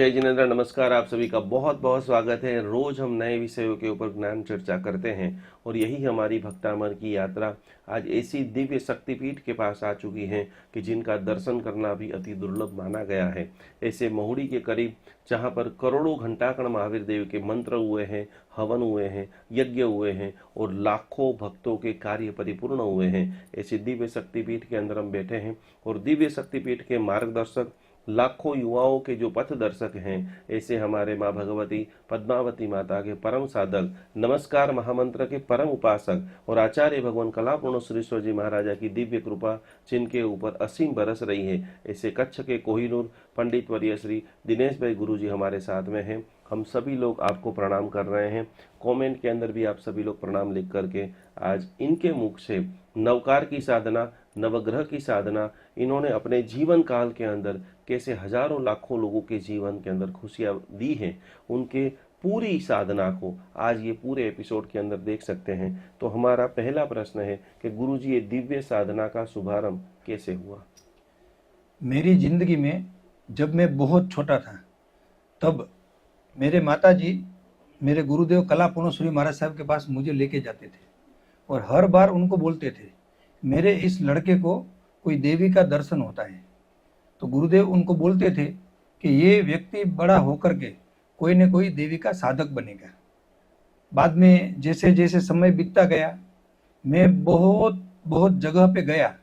जय जिनेंद्र, नमस्कार। आप सभी का बहुत बहुत स्वागत है। रोज हम नए विषयों के ऊपर ज्ञान चर्चा करते हैं और यही हमारी भक्तामर की यात्रा आज ऐसी दिव्य शक्तिपीठ के पास आ चुकी है कि जिनका दर्शन करना भी अति दुर्लभ माना गया है। ऐसे महुड़ी के करीब जहाँ पर करोड़ों घंटाकण महावीर देव के मंत्र हुए हैं, हवन हुए हैं, यज्ञ हुए हैं और लाखों भक्तों के कार्य परिपूर्ण हुए हैं, ऐसी दिव्य शक्तिपीठ के अंदर हम बैठे हैं। और दिव्य शक्तिपीठ के मार्गदर्शक, लाखों युवाओं के जो पथ दर्शक हैं, ऐसे हमारे माँ भगवती पद्मावती माता के परम साधक, नमस्कार महामंत्र के परम उपासक और आचार्य भगवान कलापूर्ण श्रीश्वर जी महाराजा की दिव्य कृपा जिनके ऊपर असीम बरस रही है, ऐसे कच्छ के कोहिनूर पंडित वर्य श्री दिनेश भाई गुरु जी हमारे साथ में हैं। हम सभी लोग आपको प्रणाम कर रहे हैं। कमेंट के अंदर भी आप सभी लोग प्रणाम लिख करके आज इनके मुख से नवकार की साधना, नवग्रह की साधना, इन्होंने अपने जीवन काल के अंदर कैसे हजारों लाखों लोगों के जीवन के अंदर खुशियां दी हैं, उनके पूरी साधना को आज ये पूरे एपिसोड के अंदर देख सकते हैं। तो हमारा पहला प्रश्न है कि गुरुजी, ये दिव्य साधना का शुभारंभ कैसे हुआ? मेरी जिंदगी में जब मैं बहुत छोटा था तब मेरे माताजी मेरे गुरुदेव कलापूर्ण श्री महाराज साहब के पास मुझे लेके जाते थे और हर बार उनको बोलते थे, मेरे इस लड़के को कोई देवी का दर्शन होता है। तो गुरुदेव उनको बोलते थे कि ये व्यक्ति बड़ा होकर के कोई न कोई देवी का साधक बनेगा। बाद में जैसे जैसे समय बीतता गया, मैं बहुत बहुत जगह पे गया।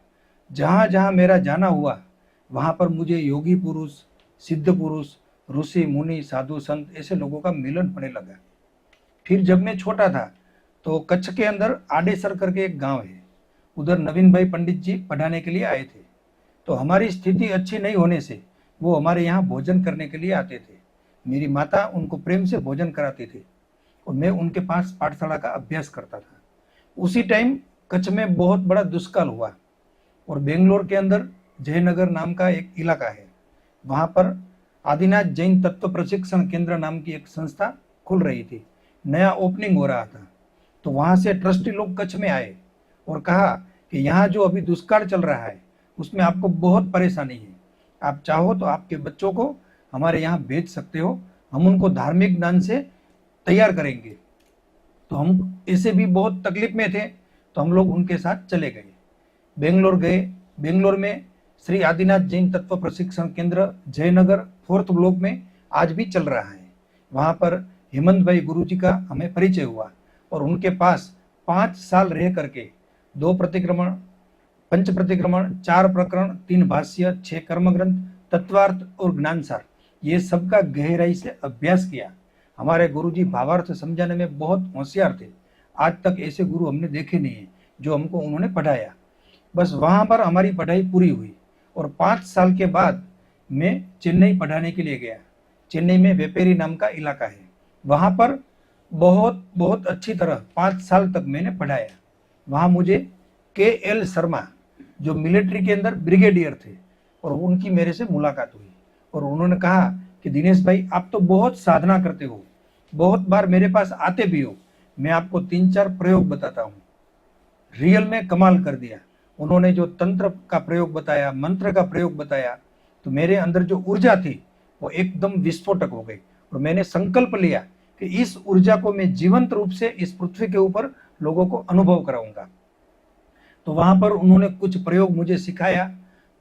जहाँ जहाँ मेरा जाना हुआ वहाँ पर मुझे योगी पुरुष, सिद्ध पुरुष, ऋषि मुनि, साधु संत ऐसे लोगों का मिलन होने लगा। फिर जब मैं छोटा था तो कच्छ के अंदर आडेसर करके एक गांव है, उधर नवीन भाई पंडित जी पढ़ाने के लिए आए थे। तो हमारी स्थिति अच्छी नहीं होने से वो हमारे यहाँ भोजन करने के लिए आते थे। मेरी माता उनको प्रेम से भोजन कराती थी और मैं उनके पास पाठशाला का अभ्यास करता था। उसी टाइम कच्छ में बहुत बड़ा दुष्काल हुआ और बेंगलोर के अंदर जयनगर नाम का एक इलाका है, वहाँ पर आदिनाथ जैन तत्व प्रशिक्षण केंद्र नाम की एक संस्था खुल रही थी, नया ओपनिंग हो रहा था। तो वहाँ से ट्रस्टी लोग कच्छ में आए और कहा कि यहाँ जो अभी दुष्काल चल रहा है उसमें आपको बहुत परेशानी है, आप चाहो तो आपके बच्चों को हमारे यहाँ भेज सकते हो, हम उनको धार्मिक ज्ञान से तैयार करेंगे। तो हम ऐसे भी बहुत तकलीफ में थे, तो हम लोग उनके साथ चले गए, बेंगलोर गए। बेंगलोर में श्री आदिनाथ जैन तत्व प्रशिक्षण केंद्र जयनगर 4th ब्लॉक में आज भी चल रहा है। वहाँ पर हेमंत भाई गुरु जी का हमें परिचय हुआ और उनके पास 5 साल रह करके 2 प्रतिक्रमण, 5 प्रतिक्रमण, 4 प्रकरण, 3 भाष्य, 6 कर्म ग्रंथ, तत्वार्थ और ज्ञानसार, ये सबका गहराई से अभ्यास किया। हमारे गुरु जी भावार्थ समझाने में बहुत होशियार थे। आज तक ऐसे गुरु हमने देखे नहीं है जो हमको उन्होंने पढ़ाया। बस वहाँ पर हमारी पढ़ाई पूरी हुई और 5 साल के बाद मैं चेन्नई पढ़ाने के लिए गया। चेन्नई में वेपेरी नाम का इलाका है, वहाँ पर बहुत बहुत अच्छी तरह 5 साल तक मैंने पढ़ाया। वहाँ मुझे KL शर्मा जो मिलिट्री के अंदर ब्रिगेडियर थे और उनकी मेरे से मुलाकात हुई और उन्होंने कहा कि दिनेश भाई, आप तो बहुत साधना करते हो, बहुत बार मेरे पास आते भी हो, मैं आपको 3-4 प्रयोग बताता हूँ। रियल में कमाल कर दिया। उन्होंने जो तंत्र का प्रयोग बताया, मंत्र का प्रयोग बताया, तो मेरे अंदर जो ऊर्जा थी वो एकदम विस्फोटक हो गई और मैंने संकल्प लिया कि इस ऊर्जा को मैं जीवंत रूप से इस पृथ्वी के ऊपर लोगों को अनुभव कराऊंगा। तो वहां पर उन्होंने कुछ प्रयोग मुझे सिखाया,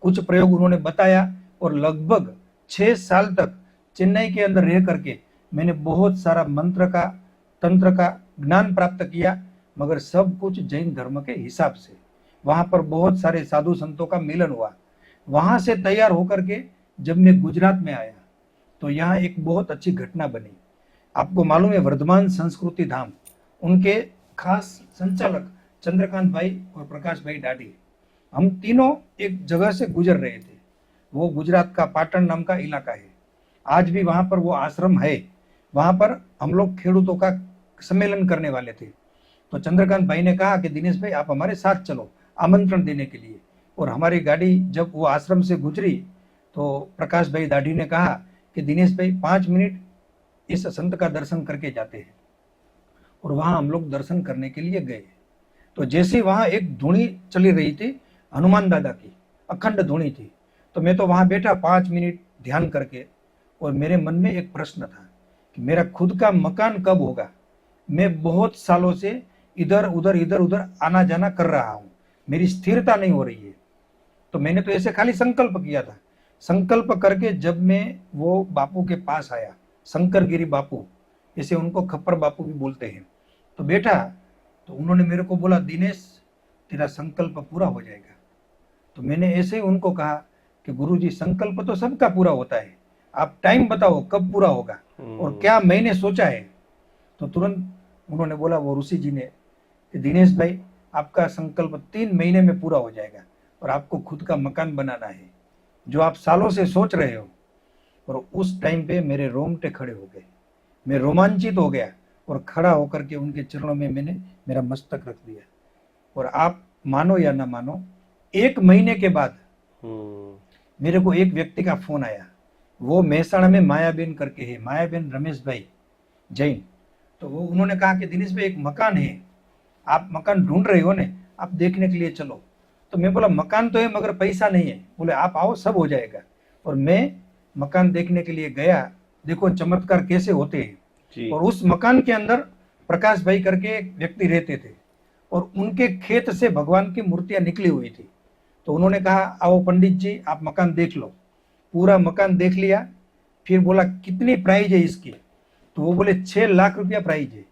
कुछ प्रयोग उन्होंने बताया और लगभग 6 साल तक चेन्नई के अंदर रह करके मैंने बहुत सारा मंत्र का, तंत्र का ज्ञान प्राप्त किया, मगर सब कुछ जैन धर्म के हिसाब से। वहां पर बहुत सारे साधु संतों का मिलन हुआ। वहां से तैयार होकर के जब मैं गुजरात में आया तो यहाँ एक बहुत अच्छी घटना बनी। आपको मालूम है, वर्धमान संस्कृति धाम, उनके खास संचालक चंद्रकांत भाई और प्रकाश भाई डाडी, हम तीनों एक जगह से गुजर रहे थे। वो गुजरात का पाटन नाम का इलाका है, आज भी वहां पर वो आश्रम है। वहां पर हम लोग खेडूतों का सम्मेलन करने वाले थे। तो चंद्रकांत भाई ने कहा कि दिनेश भाई, आप हमारे साथ चलो आमंत्रण देने के लिए। और हमारी गाड़ी जब वो आश्रम से गुजरी तो प्रकाश भाई दाढ़ी ने कहा कि दिनेश भाई 5 मिनट इस संत का दर्शन करके जाते हैं। और वहां हम लोग दर्शन करने के लिए गए। तो जैसे वहां एक धुनी चली रही थी हनुमान दादा की, अखंड धुनी थी, तो मैं तो वहां बैठा 5 मिनट ध्यान करके और मेरे मन में एक प्रश्न था कि मेरा खुद का मकान कब होगा। मैं बहुत सालों से इधर उधर आना जाना कर रहा हूँ, मेरी स्थिरता नहीं हो रही है। तो मैंने तो ऐसे खाली संकल्प किया था। संकल्प करके जब मैं वो बापू के पास आया, शंकरगिरी बापू, ऐसे उनको खप्पर बापू भी बोलते हैं, तो बैठा, तो उन्होंने मेरे को बोला, दिनेश तेरा संकल्प पूरा हो जाएगा। तो मैंने ऐसे ही उनको कहा कि गुरुजी संकल्प तो सबका पूरा होता है, आप टाइम बताओ कब पूरा होगा और क्या मैंने सोचा है। तो तुरंत उन्होंने बोला, वो ऋषि जी ने, कि दिनेश भाई आपका संकल्प 3 महीने में पूरा हो जाएगा और आपको खुद का मकान बनाना है, जो आप सालों से सोच रहे हो। और उस टाइम पे मेरे रोंगटे खड़े हो गए, मैं रोमांचित हो गया और खड़ा होकर के उनके चरणों में मैंने मेरा मस्तक रख दिया। और आप मानो या ना मानो, 1 महीने के बाद मेरे को एक व्यक्ति का फोन आया। वो मेहसाणा में मायाबेन करके है, मायाबेन रमेश भाई जैन। तो वो उन्होंने कहा कि दिनेश भाई एक मकान है, आप मकान ढूंढ रहे हो ने, आप देखने के लिए चलो। तो मैं बोला मकान तो है मगर पैसा नहीं है। बोले आप आओ सब हो जाएगा। और मैं मकान देखने के लिए गया। देखो चमत्कार कैसे होते हैं। और उस मकान के अंदर प्रकाश भाई करके एक व्यक्ति रहते थे और उनके खेत से भगवान की मूर्तियां निकली हुई थी। तो उन्होंने कहा आओ पंडित जी आप मकान देख लो। पूरा मकान देख लिया। फिर बोला कितनी प्राइस है इसकी। तो वो बोले 6 लाख रुपया प्राइस है।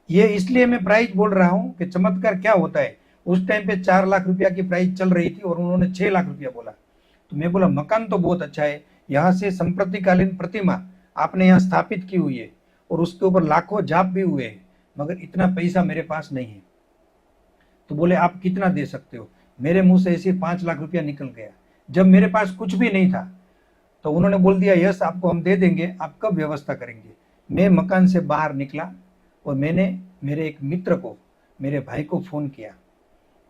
ये इसलिए मैं प्राइस बोल रहा हूँ कि चमत्कार क्या होता है। उस टाइम पे 4 लाख रुपया की प्राइस चल रही थी और उन्होंने 6 लाख रुपया बोला। तो मैं बोला मकान तो बहुत अच्छा है, यहाँ से संप्रतिकालीन प्रतिमा आपने यहाँ स्थापित की हुई है और उसके ऊपर लाखों जाप भी हुए हैं, मगर इतना पैसा मेरे पास नहीं है। तो बोले आप कितना दे सकते हो। मेरे मुंह से ऐसे 5 लाख रुपया निकल गया जब मेरे पास कुछ भी नहीं था। तो उन्होंने बोल दिया यस आपको हम दे देंगे, आप कब व्यवस्था करेंगे। मैं मकान से बाहर निकला और मैंने मेरे एक मित्र को, मेरे भाई को फोन किया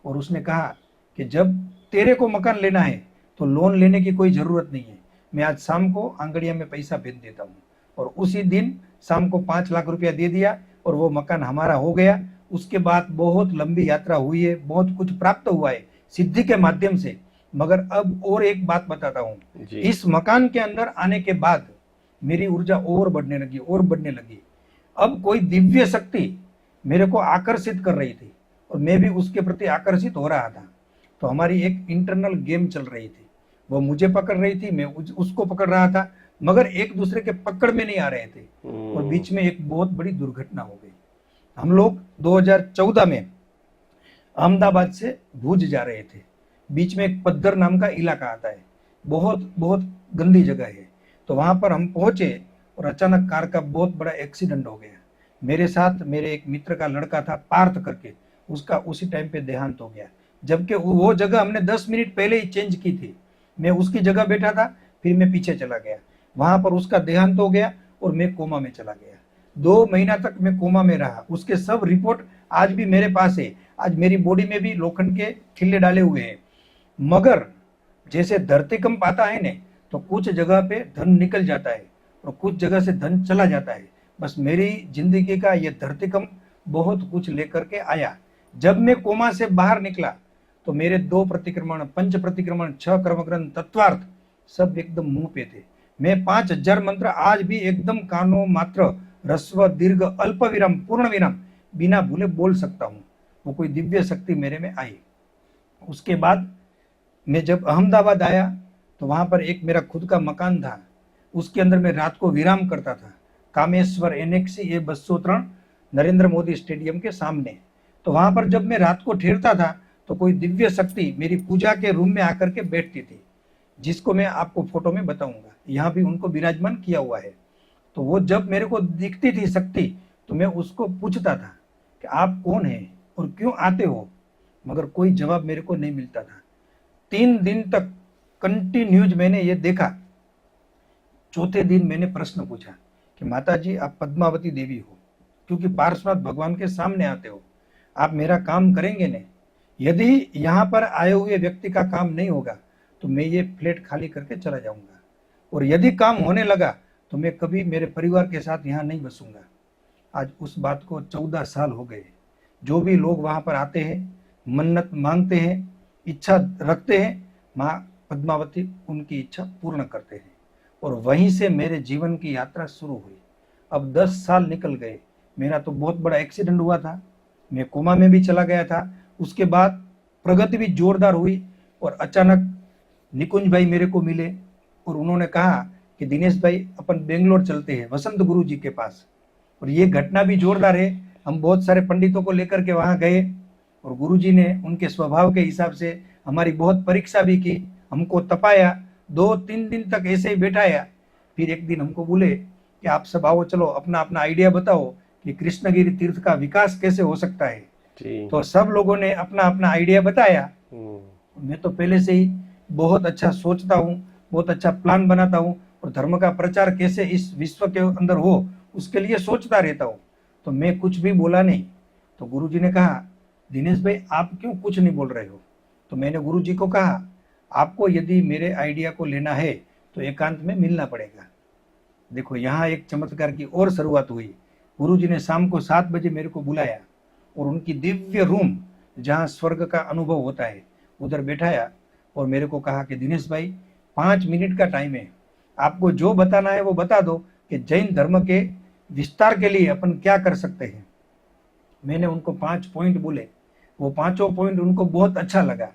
और उसने कहा कि जब तेरे को मकान लेना है तो लोन लेने की कोई जरूरत नहीं है, मैं आज शाम को आंगड़िया में पैसा भेज देता हूँ। और उसी दिन शाम को 5 लाख रुपया दे दिया और वो मकान हमारा हो गया। उसके बाद बहुत लंबी यात्रा हुई है, बहुत कुछ प्राप्त हुआ है सिद्धि के माध्यम से। मगर अब और एक बात बताता हूँ, इस मकान के अंदर आने के बाद मेरी ऊर्जा और बढ़ने लगी और बढ़ने लगी। अब कोई दिव्य शक्ति मेरे को आकर्षित कर रही थी और मैं भी उसके प्रति आकर्षित हो रहा था। तो हमारी एक इंटरनल गेम चल रही थी, वो मुझे पकड़ रही थी, मैं उसको पकड़ रहा था, मगर एक दूसरे के पकड़ में नहीं आ रहे थे। और बीच में एक बहुत बड़ी दुर्घटना हो गई। हम लोग 2014 में अहमदाबाद से भुज जा रहे थे। बीच में एक पद्दर नाम का इलाका आता है, बहुत बहुत गंदी जगह है। तो वहां पर हम पहुंचे और अचानक कार का बहुत बड़ा एक्सीडेंट हो गया। मेरे साथ मेरे एक मित्र का लड़का था पार्थ करके, उसका उसी टाइम पे देहांत हो गया। जबकि वो जगह हमने 10 मिनट पहले ही चेंज की थी। मैं उसकी जगह बैठा था, फिर मैं पीछे चला गया, वहां पर उसका देहांत हो गया और मैं कोमा में चला गया। 2 महीना तक मैं कोमा में रहा। उसके सब रिपोर्ट आज भी मेरे पास है। आज मेरी बॉडी में भी लोखंड के ठिल्ले डाले हुए हैं। मगर जैसे धरतीकंप आता है ने, तो कुछ जगह पे धन निकल जाता है और कुछ जगह से धन चला जाता है। बस मेरी जिंदगी का ये धरतीकंप बहुत कुछ लेकर के आया। जब मैं कोमा से बाहर निकला तो मेरे 2 प्रतिक्रमण, 5 प्रतिक्रमण, 6 कर्मग्रंथ, तत्वार्थ सब एकदम मुंह पे थे। मैं 5000 मंत्र आज भी एकदम कानो मात्र, ह्रस्व, दीर्घ, अल्प विराम, पूर्ण विराम बिना भूले बोल सकता हूँ। वो कोई दिव्य शक्ति मेरे में आई। उसके बाद मैं जब अहमदाबाद आया तो वहां पर एक मेरा खुद का मकान था। उसके अंदर मैं रात को विराम करता था, कामेश्वर एनेक्सी ए 203 नरेंद्र मोदी स्टेडियम के सामने। तो वहां पर जब मैं रात को ठहरता था तो कोई दिव्य शक्ति मेरी पूजा के रूम में आकर के बैठती थी, जिसको मैं आपको फोटो में बताऊंगा। यहाँ भी उनको विराजमान किया हुआ है। तो वो जब मेरे को दिखती थी शक्ति, तो मैं उसको पूछता था कि आप कौन हैं और क्यों आते हो, मगर कोई जवाब मेरे को नहीं मिलता था। 3 दिन तक कंटिन्यूज मैंने ये देखा। चौथे दिन मैंने प्रश्न पूछा कि माता जी आप पद्मावती देवी हो, क्योंकि पार्श्वनाथ भगवान के सामने आते हो, आप मेरा काम करेंगे ने? यदि यहाँ पर आए हुए व्यक्ति का काम नहीं होगा तो मैं ये फ्लैट खाली करके चला जाऊंगा, और यदि काम होने लगा तो मैं कभी मेरे परिवार के साथ यहाँ नहीं बसूंगा। आज उस बात को 14 साल हो गए। जो भी लोग वहां पर आते हैं, मन्नत मांगते हैं, इच्छा रखते हैं, माँ पद्मावती उनकी इच्छा पूर्ण करते हैं। और वहीं से मेरे जीवन की यात्रा शुरू हुई। अब 10 साल निकल गए। मेरा तो बहुत बड़ा एक्सीडेंट हुआ था, मैं कोमा में भी चला गया था। उसके बाद प्रगति भी जोरदार हुई और अचानक निकुंज भाई मेरे को मिले और उन्होंने कहा कि दिनेश भाई अपन बेंगलोर चलते हैं वसंत गुरु जी के पास। और ये घटना भी जोरदार है। हम बहुत सारे पंडितों को लेकर के वहां गए और गुरु जी ने उनके स्वभाव के हिसाब से हमारी बहुत परीक्षा भी की, हमको तपाया, 2-3 दिन तक ऐसे ही बैठाया। फिर एक दिन हमको बोले कि आप सब आओ, चलो अपना अपना आइडिया बताओ कि कृष्णगिरी तीर्थ का विकास कैसे हो सकता है। जी। तो सब लोगों ने अपना अपना आइडिया बताया। हम्म। मैं तो पहले से ही बहुत अच्छा सोचता हूँ, बहुत अच्छा प्लान बनाता हूँ और धर्म का प्रचार कैसे इस विश्व के अंदर हो उसके लिए सोचता रहता हूँ। तो मैं कुछ भी बोला नहीं। तो गुरु जी ने कहा, दिनेश भाई आप क्यों कुछ नहीं बोल रहे हो? तो मैंने गुरु जी को कहा, आपको यदि मेरे आइडिया को लेना है तो एकांत में मिलना पड़ेगा। देखो यहाँ एक चमत्कार की और शुरुआत हुई। गुरु जी ने शाम को 7 बजे मेरे को बुलाया और उनकी दिव्य रूम जहाँ स्वर्ग का अनुभव होता है उधर बैठाया और मेरे को कहा कि दिनेश भाई 5 मिनट का टाइम है, आपको जो बताना है वो बता दो कि जैन धर्म के विस्तार के लिए अपन क्या कर सकते हैं। मैंने उनको 5 पॉइंट बोले। वो पांचों पॉइंट उनको बहुत अच्छा लगा।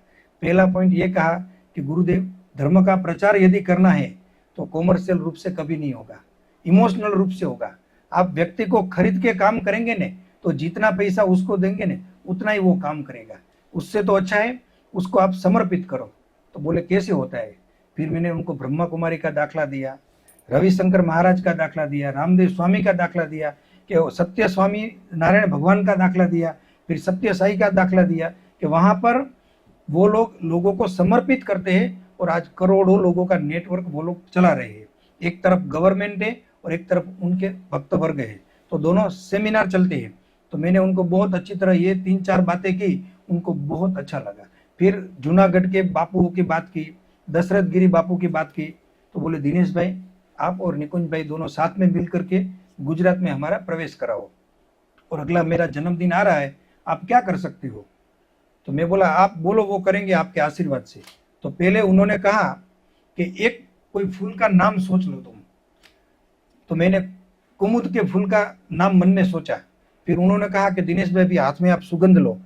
पहला पॉइंट ये कहा कि गुरुदेव, धर्म का प्रचार यदि करना है तो कॉमर्शियल रूप से कभी नहीं होगा, इमोशनल रूप से होगा। आप व्यक्ति को खरीद के काम करेंगे ने तो जितना पैसा उसको देंगे ने उतना ही वो काम करेगा। उससे तो अच्छा है उसको आप समर्पित करो। तो बोले कैसे होता है? फिर मैंने उनको ब्रह्मा कुमारी का दाखला दिया, रविशंकर महाराज का दाखला दिया, रामदेव स्वामी का दाखला दिया, कि सत्य स्वामी नारायण भगवान का दाखला दिया, फिर सत्य साई का दाखला दिया कि वहां पर वो लोग लोगों को समर्पित करते हैं और आज करोड़ों लोगों का नेटवर्क वो लोग चला रहे हैं। एक तरफ गवर्नमेंट है और एक तरफ उनके भक्त वर्ग है, तो दोनों सेमिनार चलते हैं। तो मैंने उनको बहुत अच्छी तरह ये 3-4 बातें की, उनको बहुत अच्छा लगा। फिर जूनागढ़ के बापू की बात की, दशरथ गिरी बापू की बात की। तो बोले दिनेश भाई आप और निकुंज भाई दोनों साथ में मिल करके गुजरात में हमारा प्रवेश कराओ और अगला मेरा जन्मदिन आ रहा है, आप क्या कर सकते हो? तो मैं बोला आप बोलो, वो करेंगे आपके आशीर्वाद से। तो पहले उन्होंने कहा कि एक कोई फूल का नाम सोच लो तुम। तो मैंने कुमुद के फूल का नाम मन में सोचा। फिर उन्होंने कहा कि दिनेश भाई भी हाथ में आप सुगंध लो।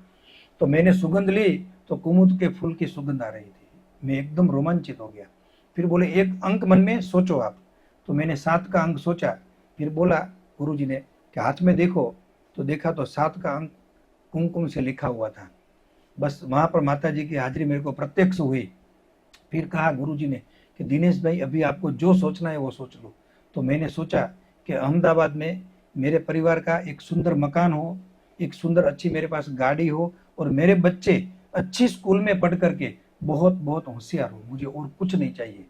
तो मैंने सुगंध ली तो कुमुद के फूल की सुगंध आ रही थी। मैं एकदम रोमांचित हो गया। फिर बोले एक अंक मन में सोचो आप। तो मैंने 7 का अंक सोचा। फिर बोला गुरु जी ने कि हाथ में देखो। तो देखा तो 7 का अंक कुमकुम से लिखा हुआ था। बस वहां पर माता जी की हाजिरी मेरे को प्रत्यक्ष हुई। फिर कहा गुरु जी ने कि दिनेश भाई अभी आपको जो सोचना है वो सोच लो। तो मैंने सोचा कि अहमदाबाद में मेरे परिवार का एक सुंदर मकान हो, एक सुंदर अच्छी मेरे पास गाड़ी हो और मेरे बच्चे अच्छी स्कूल में पढ़ करके बहुत बहुत होशियार हो, मुझे और कुछ नहीं चाहिए।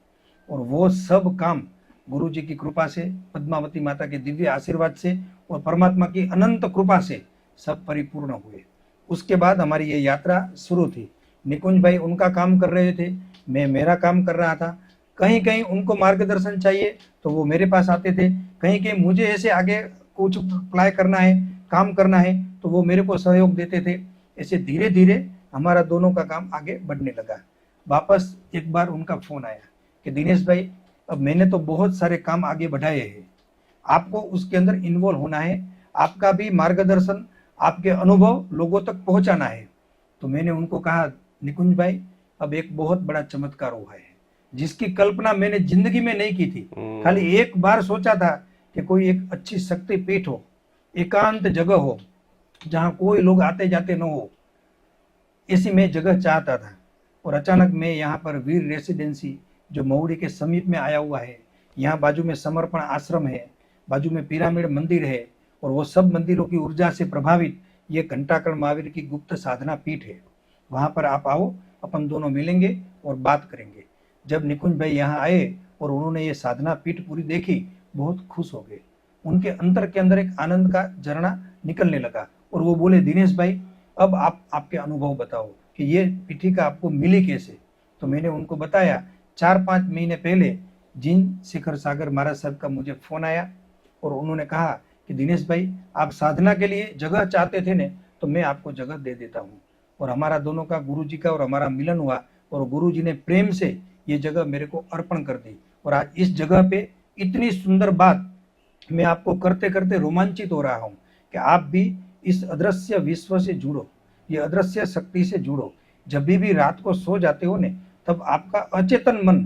और वो सब काम गुरु जी की कृपा से, पद्मावती माता के दिव्य आशीर्वाद से और परमात्मा की अनंत कृपा से सब परिपूर्ण हुए। उसके बाद हमारी ये यात्रा शुरू थी। निकुंज भाई उनका काम कर रहे थे, मैं मेरा काम कर रहा था। कहीं कहीं उनको मार्गदर्शन चाहिए तो वो मेरे पास आते थे, कहीं कहीं मुझे ऐसे आगे कुछ अप्लाई करना है, काम करना है तो वो मेरे को सहयोग देते थे। ऐसे धीरे धीरे हमारा दोनों का काम आगे बढ़ने लगा। वापस एक बार उनका फोन आया कि दिनेश भाई अब मैंने तो बहुत सारे काम आगे बढ़ाए हैं, आपको उसके अंदर इन्वॉल्व होना है, आपका भी मार्गदर्शन, आपके अनुभव लोगों तक पहुंचाना है। तो मैंने उनको कहा निकुंज भाई अब एक बहुत बड़ा चमत्कार हुआ है जिसकी कल्पना मैंने जिंदगी में नहीं की थी। खाली एक बार सोचा था कि कोई एक अच्छी शक्तिपीठ हो, एकांत जगह हो जहां कोई लोग आते जाते न हो, ऐसी मैं जगह चाहता था। और अचानक मैं यहाँ पर वीर रेसिडेंसी जो महुड़ी के समीप में आया हुआ है, यहाँ बाजू में समर्पण आश्रम है, बाजू में पिरामिड मंदिर है और वो सब मंदिरों की ऊर्जा से प्रभावित ये घंटाकर्ण महावीर की गुप्त साधना पीठ है। वहां पर आप आओ, अपन दोनों मिलेंगे और बात करेंगे। जब निकुंज भाई यहाँ आए और उन्होंने ये साधना पीठ पूरी देखी, बहुत खुश हो गए। उनके अंतर के अंदर एक आनंद का झरना निकलने लगा और वो बोले दिनेश भाई अब आप आपके अनुभव बताओ कि ये पीठिका आपको मिली कैसे। तो मैंने उनको बताया 4-5 महीने पहले जिन शिखर सागर महाराज साहब का मुझे फोन आया और उन्होंने कहा कि दिनेश भाई आप साधना के लिए जगह चाहते थे ने, तो मैं आपको जगह दे देता हूँ। और हमारा दोनों का गुरु जी का और हमारा मिलन हुआ और गुरु जी ने प्रेम से ये जगह मेरे को अर्पण कर दी और आज इस जगह पे इतनी सुंदर बात मैं आपको करते करते रोमांचित हो रहा हूँ कि आप भी इस अदृश्य विश्व से जुड़ो, ये अदृश्य शक्ति से जुड़ो। जब भी रात को सो जाते हो ने, तब आपका अचेतन मन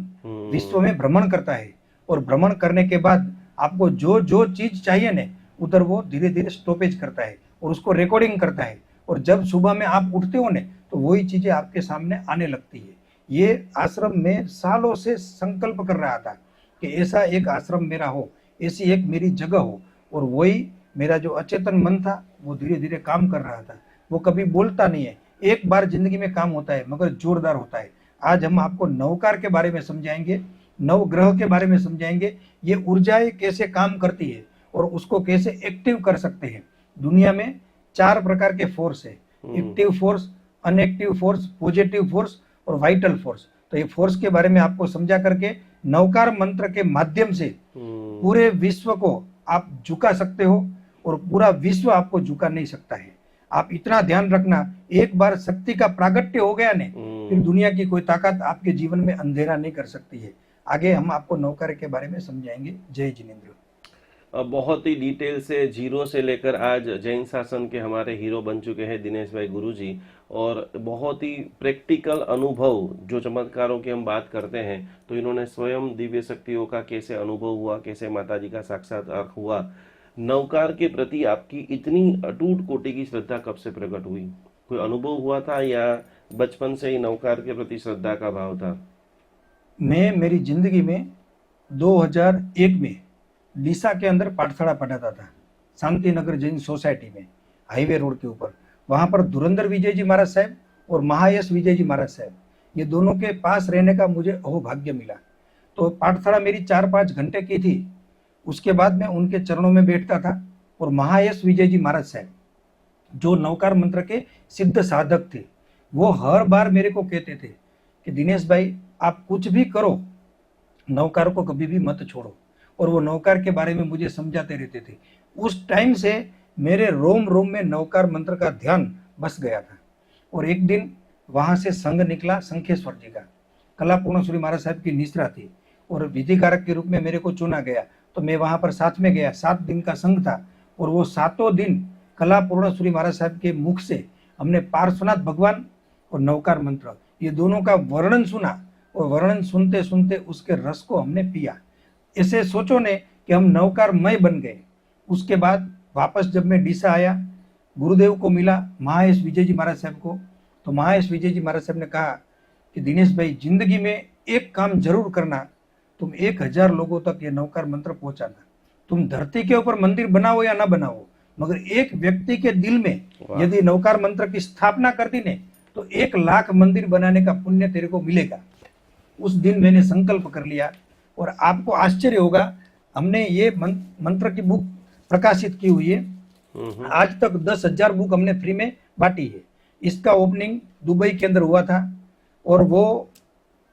विश्व में भ्रमण करता है, और भ्रमण करने के बाद आपको जो जो चीज चाहिए ने, उधर वो धीरे धीरे स्टॉपेज करता है और उसको रिकॉर्डिंग करता है। और जब सुबह में आप उठते हो ने, तो वही चीजें आपके सामने आने लगती है। ये आश्रम में सालों से संकल्प कर रहा था कि ऐसा एक आश्रम मेरा हो, ऐसी एक मेरी जगह हो, और वही मेरा जो अचेतन मन था वो धीरे धीरे काम कर रहा था। वो कभी बोलता नहीं है, एक बार जिंदगी में काम होता है मगर जोरदार होता है। आज हम आपको नवकार के बारे में समझाएंगे, नवग्रह के बारे में समझाएंगे, ये ऊर्जाएं कैसे काम करती है और उसको कैसे एक्टिव कर सकते हैं। दुनिया में 4 प्रकार के फोर्स है, active force, unactive force, positive force और वाइटल फोर्स। तो ये फोर्स के बारे में आपको समझा करके नवकार मंत्र के माध्यम से पूरे विश्व को आप झुका सकते हो, और पूरा विश्व आपको झुका नहीं सकता है। आप इतना ध्यान रखना, एक बार शक्ति का प्रागट्य हो गया ने, फिर दुनिया की कोई ताकत आपके जीवन में अंधेरा नहीं कर सकती है। आगे हम आपको नवकार के बारे में समझाएंगे। जय जिनेंद्र। बहुत ही डिटेल से जीरो से लेकर आज जैन शासन के हमारे हीरो बन चुके हैं दिनेश भाई गुरुजी, और बहुत ही प्रैक्टिकल अनुभव, जो चमत्कारों की हम बात करते हैं तो इन्होंने स्वयं दिव्य शक्तियों का कैसे अनुभव हुआ, कैसे माता जी का साक्षात्कार हुआ। नवकार के प्रति आपकी इतनी अटूट कोटि की श्रद्धा कब से प्रकट हुई? कोई अनुभव हुआ था या बचपन से ही नवकार के प्रति श्रद्धा का भाव था? मैं मेरी जिंदगी में 2001 में डीसा के अंदर पाठशाला पढ़ाता था, शांति नगर जैन सोसाइटी में, हाईवे रोड के ऊपर। वहां पर धुरंधर विजय जी महाराज साहब और महायश विजय जी महाराज साहब, ये दोनों के पास रहने का मुझे अहोभाग्य मिला। तो पाठशाला मेरी 4-5 घंटे की थी। उसके बाद मैं उनके चरणों में बैठता था, और महायश विजय जी महाराज साहब जो नवकार मंत्र के सिद्ध साधक थे, वो हर बार मेरे को कहते थे कि दिनेश भाई आप कुछ भी करो, नवकार को कभी भी मत छोड़ो। और वो नवकार के बारे में मुझे समझाते रहते थे। उस टाइम से मेरे रोम रोम में नवकार मंत्र का ध्यान बस गया था। और एक दिन वहां से संघ निकला शंखेश्वर जी का, कला पूर्णश्री महाराज साहब की निश्रा थी, और विधिकारक के रूप में मेरे को चुना गया। तो मैं वहां पर साथ में गया, 7 दिन का संघ था, और वो 7 दिन कला पूर्णश्री महाराज साहब के मुख से हमने पार्श्वनाथ भगवान और नवकार मंत्र, ये दोनों का वर्णन सुना, और वर्णन सुनते सुनते उसके रस को हमने पिया। ऐसे सोचो ने कि हम नवकारमय बन गए। उसके बाद वापस जब मैं डीसा आया, गुरुदेव को मिला, महायश विजय जी महाराज साहब को, तो महायश विजय जी महाराज साहब ने कहा कि दिनेश भाई जिंदगी में एक काम जरूर करना, तुम 1000 लोगों तक ये नवकार मंत्र पहुंचाना। तुम धरती के ऊपर मंदिर बनाओ या ना बनाओ, मगर एक व्यक्ति के दिल में यदि नवकार मंत्र की स्थापना कर दी ने, तो 1 लाख मंदिर बनाने का पुण्य तेरे को मिलेगा। उस दिन मैंने संकल्प कर लिया, और आपको आश्चर्य होगा, हमने ये मंत्र की बुक प्रकाशित की हुई है। आज तक 10,000 बुक हमने फ्री में बांटी है। इसका ओपनिंग दुबई के अंदर हुआ था, और वो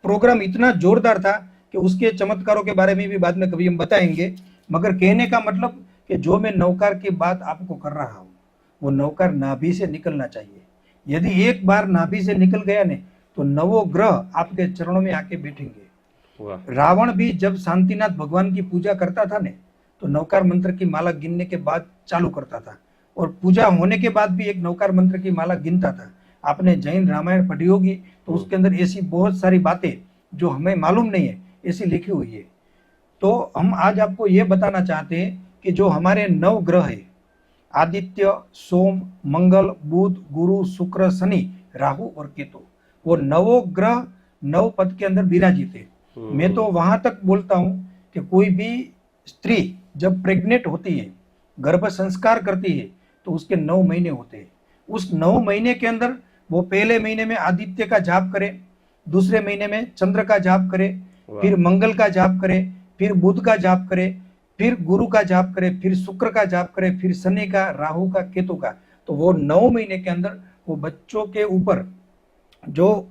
प्रोग्राम इतना जोरदार था कि उसके चमत्कारों के बारे में भी बाद में कभी हम बताएंगे। मगर कहने का मतलब कि जो मैं नवकार की बात आपको कर रहा हूँ, वो नवकार नाभि से निकलना चाहिए। यदि एक बार नाभि से निकल गया ने, तो नवो ग्रह आपके चरणों में आके बैठेंगे। रावण भी जब शांतिनाथ भगवान की पूजा करता था ने, तो नवकार मंत्र की माला गिनने के बाद चालू करता था, और पूजा होने के बाद भी एक नवकार मंत्र की माला गिनता था। आपने जैन रामायण पढ़ी होगी, तो उसके अंदर ऐसी बहुत सारी बातें जो हमें मालूम नहीं है, ऐसी लिखी हुई है। तो हम आज आपको ये बताना चाहते हैं कि जो हमारे 9 ग्रह है, आदित्य, सोम, मंगल, बुध, गुरु, शुक्र, शनि, राहु और केतु, वो 9 ग्रह 9 पद के अंदर विराजित है। मैं तो वहां तक बोलता हूं कि कोई भी स्त्री जब प्रेग्नेंट होती है, गर्भ संस्कार करती है, तो उसके 9 महीने होते हैं। उस 9 महीने के अंदर वो पहले महीने में आदित्य का जाप करे, दूसरे महीने में चंद्र का जाप करे, फिर मंगल का जाप करे, फिर बुध का जाप करे, फिर गुरु का जाप करे, फिर शुक्र का जाप करे, फिर शनि का, राहु का, केतु का। तो वो 9 महीने के अंदर वो बच्चों के ऊपर जो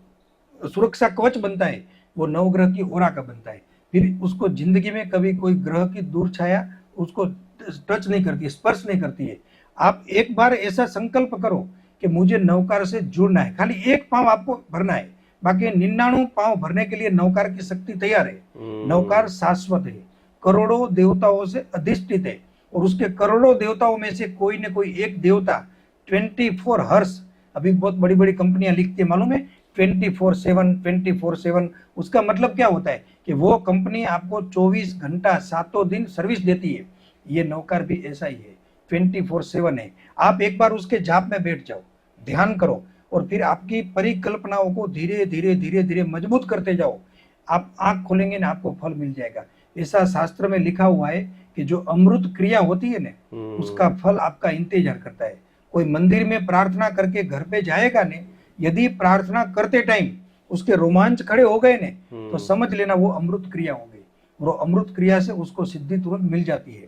सुरक्षा कवच बनता है, वो 9 ग्रह की ओरा का बनता है। फिर उसको जिंदगी में कभी कोई ग्रह की दूर छाया उसको टच नहीं करती है, स्पर्श नहीं करती है। आप एक बार ऐसा संकल्प करो कि मुझे नवकार से जुड़ना है, खाली एक पांव आपको भरना है। बाकी 99 पांव भरने के लिए नवकार की शक्ति तैयार है। नवकार शाश्वत है, करोड़ों देवताओं से अधिष्ठित है, और उसके करोड़ों देवताओं में से कोई न कोई एक देवता 24 हर्ष, अभी बहुत बड़ी बड़ी कंपनियां लिखती है मालूम है, 24/7 उसका मतलब क्या होता है कि वो कंपनी आपको 24 घंटा 7 दिन सर्विस देती है। ये नवकार भी ऐसा ही है, 24/7 है। आप एक बार उसके जाप में बैठ जाओ, ध्यान करो, और फिर आपकी परिकल्पनाओं को धीरे धीरे धीरे धीरे मजबूत करते जाओ। आप आंख खोलेंगे ना, आपको फल मिल जाएगा। ऐसा शास्त्र में लिखा हुआ है कि जो अमृत क्रिया होती है ना, उसका फल आपका इंतजार करता है। कोई मंदिर में प्रार्थना करके घर पे जाएगा ने, यदि प्रार्थना करते टाइम उसके रोमांच खड़े हो गए ने, तो समझ लेना वो अमृत क्रिया हो गई। वो अमृत क्रिया से उसको सिद्धि तुरंत मिल जाती है।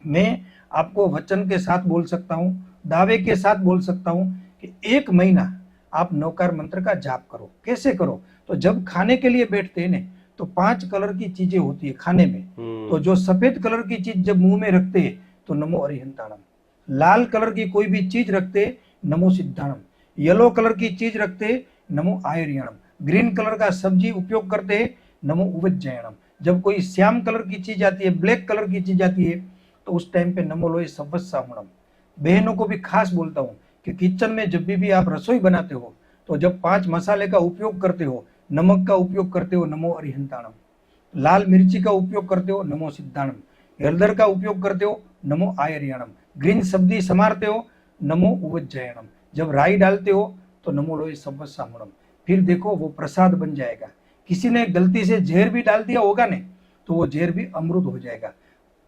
मैं आपको वचन के साथ बोल सकता हूँ, दावे के साथ बोल सकता हूँ कि 1 महीना आप नवकार मंत्र का जाप करो। कैसे करो? तो जब खाने के लिए बैठते हैं ना, तो 5 कलर की चीजें होती है खाने में। तो जो सफेद कलर की चीज जब मुंह में रखते हैं तो नमो अरिहंताणम। लाल कलर की कोई भी चीज रखते नमो सिद्धाणम। येलो कलर की चीज रखते नमो आयरियणम। ग्रीन कलर का सब्जी उपयोग करते नमो उवज्जयणम। जब कोई श्याम कलर की चीज आती है, ब्लैक कलर की चीज आती है, तो उस टाइम पे नमो लोहे सवस्साहुणम। बहनों को भी खास बोलता हूँ कि किचन में जब भी आप रसोई बनाते हो, तो जब 5 मसाले का उपयोग करते हो, नमक का उपयोग करते हो नमो अरिहंताणम, लाल मिर्ची का उपयोग करते हो नमो सिद्धाणम, हल्दर का उपयोग करते हो नमो आयरियणम, ग्रीन सब्जी समारते हो नमो उवज्जयणम, जब राई डालते हो तो नमो लोहे सवस्साहुणम। फिर देखो वो प्रसाद बन जाएगा। किसी ने गलती से जहर भी डाल दिया होगा ने, तो वो जहर भी अमृत हो जाएगा।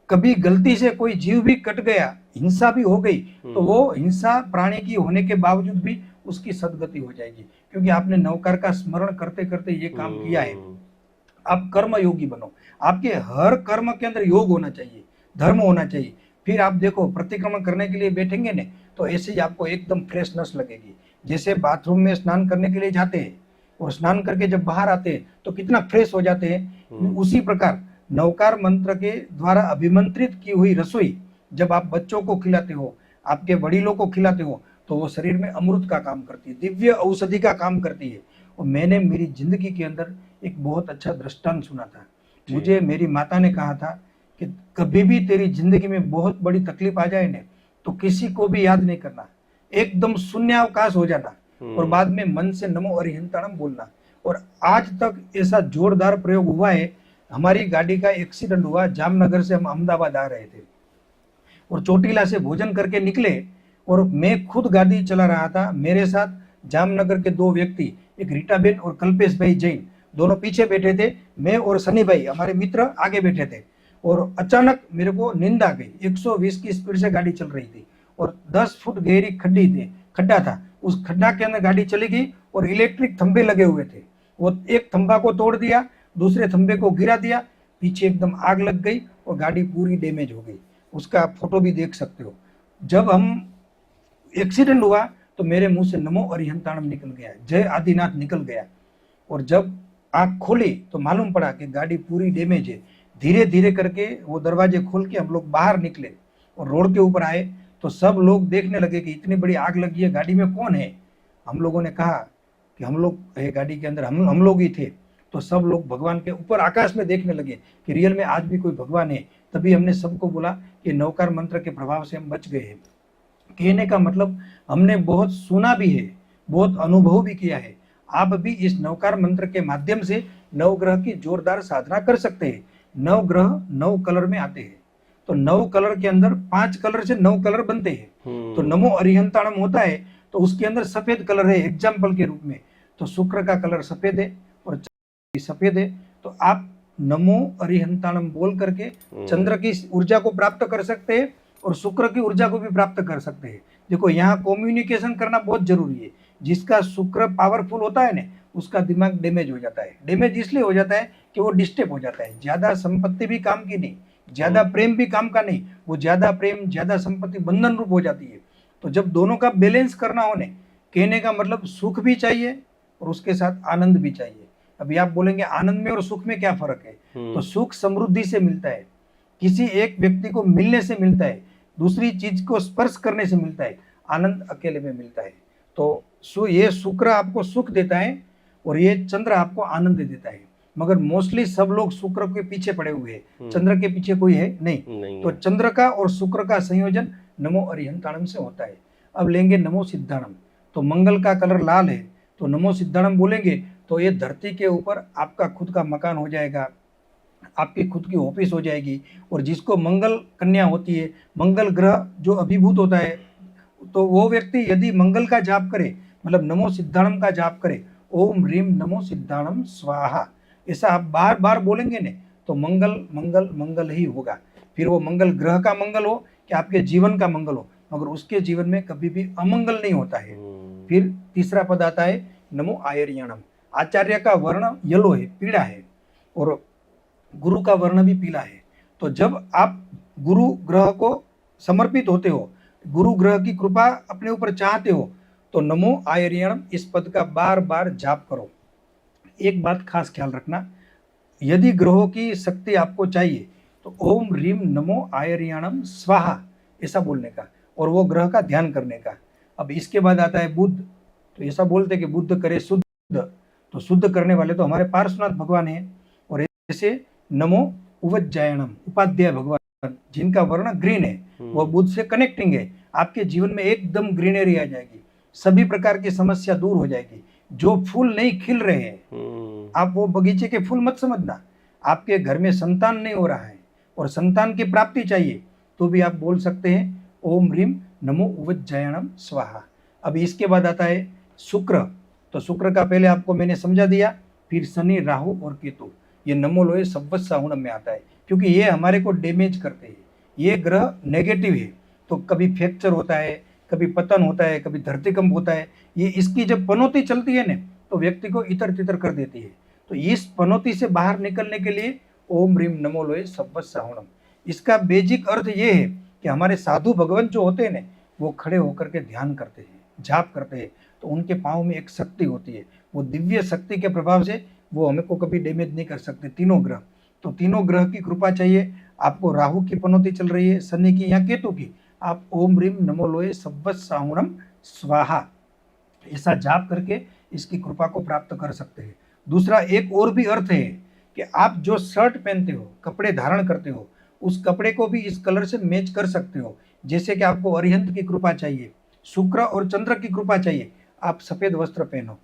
कभी गलती से कोई जीव भी कट गया, हिंसा भी हो गई, तो वो हिंसा प्राणी की होने के बावजूद भी उसकी सदगति हो जाएगी, क्योंकि आपने नवकार का स्मरण करते करते ये काम किया है। आप कर्म योगी बनो। आपके हर कर्म के अंदर योग होना चाहिए, धर्म होना चाहिए। फिर आप देखो प्रतिक्रमण करने के लिए बैठेंगे ने, तो ऐसे ही आपको एकदम फ्रेशनेस लगेगी। जैसे बाथरूम में स्नान करने के लिए जाते हैं और स्नान करके जब बाहर आते हैं तो कितना फ्रेश हो जाते हैं, उसी प्रकार नवकार मंत्र के द्वारा अभिमंत्रित की हुई रसोई जब आप बच्चों को खिलाते हो, आपके वडीलों को खिलाते हो, तो वो शरीर में अमृत का काम करती है, दिव्य औषधि का काम करती है। और मैंने मेरी जिंदगी के अंदर एक बहुत अच्छा दृष्टांत सुना था। मुझे मेरी माता ने कहा था कि कभी भी तेरी जिंदगी में बहुत बड़ी तकलीफ आ जाए ना, तो किसी को भी याद नहीं करना, एकदम शून्यावकाश हो जाना, और बाद में मन से नमो अरिहंताणम बोलना। और आज तक ऐसा जोरदार प्रयोग हुआ है। हमारी गाड़ी का एक्सीडेंट हुआ, जामनगर से हम अहमदाबाद आ रहे थे और चोटीला से भोजन करके निकले, और मैं खुद गाड़ी चला रहा था। मेरे साथ जामनगर के 2 व्यक्ति, एक रीटाबेन और कल्पेश भाई जैन, दोनों पीछे बैठे थे। मैं और सनी भाई हमारे मित्र आगे बैठे थे। और अचानक मेरे को नींद आ गई। 120 की स्पीड से गाड़ी चल रही थी और 10 फुट गहरी खड्डा था। उस खड्डा के अंदर गाड़ी चली गई और इलेक्ट्रिक खंभे लगे हुए थे। वो एक खंभा को तोड़ दिया, दूसरे खंभे को गिरा दिया, पीछे एकदम आग लग गई और गाड़ी पूरी डैमेज हो गई। उसका फोटो भी देख सकते हो। जब हम एक्सीडेंट हुआ तो मेरे मुंह से नमो अरिहंताणम निकल गया, जय आदिनाथ निकल गया। और जब आंख खोली तो मालूम पड़ा कि गाड़ी पूरी डैमेज है। धीरे धीरे करके वो दरवाजे खोल के हम लोग बाहर निकले और रोड के ऊपर आए, तो सब लोग देखने लगे कि इतनी बड़ी आग लगी है, गाड़ी में कौन है। हम लोगों ने कहा कि हम लोग गाड़ी के अंदर हम लोग ही थे। तो सब लोग भगवान के ऊपर आकाश में देखने लगे कि रियल में आज भी कोई भगवान है। तभी हमने सबको बोला कि नवकार मंत्र के प्रभाव से हम बच गए हैं। कहने का मतलब हमने बहुत सुना भी है, बहुत अनुभव भी किया है। आप भी इस नवकार मंत्र के माध्यम से नवग्रह की जोरदार साधना कर सकते हैं। 9 ग्रह 9 कलर में आते हैं, तो 9 कलर के अंदर 5 कलर से 9 कलर बनते हैं। तो नमो अरिहंताणम होता है तो उसके अंदर सफेद कलर है एग्जाम्पल के रूप में। तो शुक्र का कलर सफेद है और सफेद है, तो आप नमो अरिहंताणम बोल करके चंद्र की ऊर्जा को प्राप्त कर सकते हैं और शुक्र की ऊर्जा को भी प्राप्त कर सकते हैं। देखो यहाँ कम्युनिकेशन करना बहुत जरूरी है। जिसका शुक्र पावरफुल होता है ना, उसका दिमाग डैमेज हो जाता है। डैमेज इसलिए हो जाता है कि वो डिस्टर्ब हो जाता है। ज्यादा संपत्ति भी काम की नहीं, ज्यादा प्रेम भी काम का नहीं। वो ज्यादा प्रेम ज्यादा संपत्ति बंधन रूप हो जाती है। तो जब दोनों का बैलेंस करना हो ने, कहने का मतलब सुख भी चाहिए और उसके साथ आनंद भी चाहिए। अभी आप बोलेंगे आनंद में और सुख में क्या फर्क है? तो सुख समृद्धि से मिलता है, किसी एक व्यक्ति को मिलने से मिलता है, दूसरी चीज को स्पर्श करने से मिलता है। आनंद अकेले में मिलता है। तो ये शुक्र आपको सुख देता है और ये चंद्र आपको आनंद देता है। मगर मोस्टली सब लोग शुक्र के पीछे पड़े हुए हैं, चंद्र के पीछे कोई है नहीं। तो चंद्र का और शुक्र का संयोजन नमो अरिहंताणम से होता है। अब लेंगे नमो सिद्धाणम, तो मंगल का कलर लाल है, तो नमो सिद्धाणम बोलेंगे तो ये धरती के ऊपर आपका खुद का मकान हो जाएगा, आपकी खुद की ऑफिस हो जाएगी। और जिसको मंगल कन्या होती है, मंगल ग्रह जो अभिभूत होता है, तो वो व्यक्ति यदि मंगल का जाप करे, मतलब नमो सिद्धाणम का जाप करे, ओम ह्रीम नमो सिद्धाणम स्वाहा, ऐसा आप बार बार बोलेंगे ने, तो मंगल मंगल मंगल ही होगा। फिर वो मंगल ग्रह का मंगल हो कि आपके जीवन का मंगल हो, मगर उसके जीवन में कभी भी अमंगल नहीं होता है। फिर तीसरा पद आता है नमो आयर्यणम। आचार्य का वर्ण येलो है, पीला है, और गुरु का वर्ण भी पीला है। तो जब आप गुरु ग्रह को समर्पित होते हो, गुरु ग्रह की कृपा अपने ऊपर चाहते हो, तो नमो आयर्यणम इस पद का बार बार जाप करो। एक बात खास ख्याल रखना, यदि ग्रहों की शक्ति आपको चाहिए तो ओम ह्रीम नमो आयर्यणम स्वाहा ऐसा बोलने का, और वो ग्रह का ध्यान करने का। अब इसके बाद आता है बुद्ध, तो ऐसा बोलते कि बुद्ध करे शुद्ध, तो शुद्ध करने वाले तो हमारे पार्श्वनाथ भगवान हैं। और ऐसे नमो उवज्जायणम, उपाध्याय भगवान जिनका वर्ण ग्रीन है, वो बुद्ध से कनेक्टिंग है। आपके जीवन में एकदम ग्रीनरी आ जाएगी, सभी प्रकार की समस्या दूर हो जाएगी। जो फूल नहीं खिल रहे हैं, आप वो बगीचे के फूल मत समझना। आपके घर में संतान नहीं हो रहा है और संतान की प्राप्ति चाहिए, तो भी आप बोल सकते हैं ओम ह्रीम नमो उवज्जायणम स्वाहा। अब इसके बाद आता है शुक्र, तो शुक्र का पहले आपको मैंने समझा दिया। फिर शनि, राहु और केतु, ये नमो लोहे संवत्साहुणम में आता है, क्योंकि ये हमारे को डैमेज करते हैं। ये ग्रह नेगेटिव है, तो कभी फ्रैक्चर होता है, कभी पतन होता है, कभी धरतीकंप होता है। ये इसकी जब पनौती चलती है ना, तो व्यक्ति को इतर तितर कर देती है। तो इस पनौती से बाहर निकलने के लिए ओम ह्रीम नमो लोहे संवत्साहुणम, इसका बेसिक अर्थ ये है कि हमारे साधु भगवान जो होते हैं ना, वो खड़े होकर के ध्यान करते हैं, जाप करते हैं, तो उनके पाँव में एक शक्ति होती है। वो दिव्य शक्ति के प्रभाव से वो हमें को कभी डैमेज नहीं कर सकते। तीनों ग्रह, तो तीनों ग्रह की कृपा चाहिए आपको। राहु की पनौती चल रही है, शनि की या केतु की, आप ओम ह्रीम नमो लोहे संवत्साहुणम स्वाहा ऐसा जाप करके इसकी कृपा को प्राप्त कर सकते हैं। दूसरा एक और भी अर्थ है कि आप जो शर्ट पहनते हो, कपड़े धारण करते हो, उस कपड़े को भी इस कलर से मैच कर सकते हो। जैसे कि आपको अरिहंत की कृपा चाहिए, शुक्र और चंद्र की कृपा चाहिए, आप सफ़ेद वस्त्र पहनो।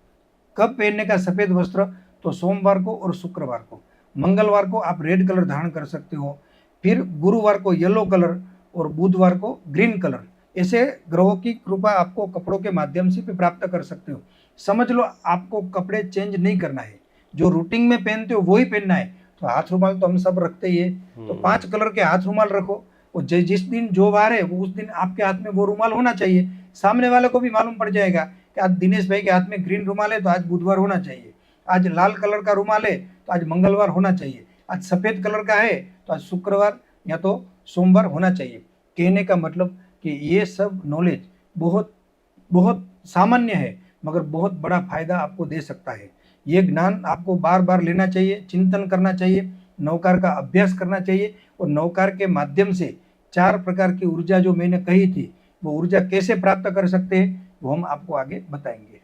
कब पहनने का सफ़ेद वस्त्र? तो सोमवार को और शुक्रवार को। मंगलवार को आप रेड कलर धारण कर सकते हो, फिर गुरुवार को येलो कलर और बुधवार को ग्रीन कलर। ऐसे ग्रहों की कृपा आपको कपड़ों के माध्यम से भी प्राप्त कर सकते हो। समझ लो आपको कपड़े चेंज नहीं करना है, जो रूटीन में पहनते हो वही पहनना है। तो हाथ रुमाल तो हम सब रखते ही है, तो 5 कलर के हाथ रुमाल रखो, और जिस दिन जो वार है वो उस दिन आपके हाथ में वो रुमाल होना चाहिए। सामने वाले को भी मालूम पड़ जाएगा कि आज दिनेश भाई के हाथ में ग्रीन रुमाल है तो आज बुधवार होना चाहिए, आज लाल कलर का रुमाल है तो आज मंगलवार होना चाहिए, आज सफ़ेद कलर का है तो आज शुक्रवार या तो सोमवार होना चाहिए। कहने का मतलब कि ये सब नॉलेज बहुत बहुत सामान्य है, मगर बहुत बड़ा फायदा आपको दे सकता है। ये ज्ञान आपको बार बार लेना चाहिए, चिंतन करना चाहिए, नवकार का अभ्यास करना चाहिए, और नवकार के माध्यम से 4 प्रकार की ऊर्जा जो मैंने कही थी, वो ऊर्जा कैसे प्राप्त कर सकते हैं वो हम आपको आगे बताएंगे।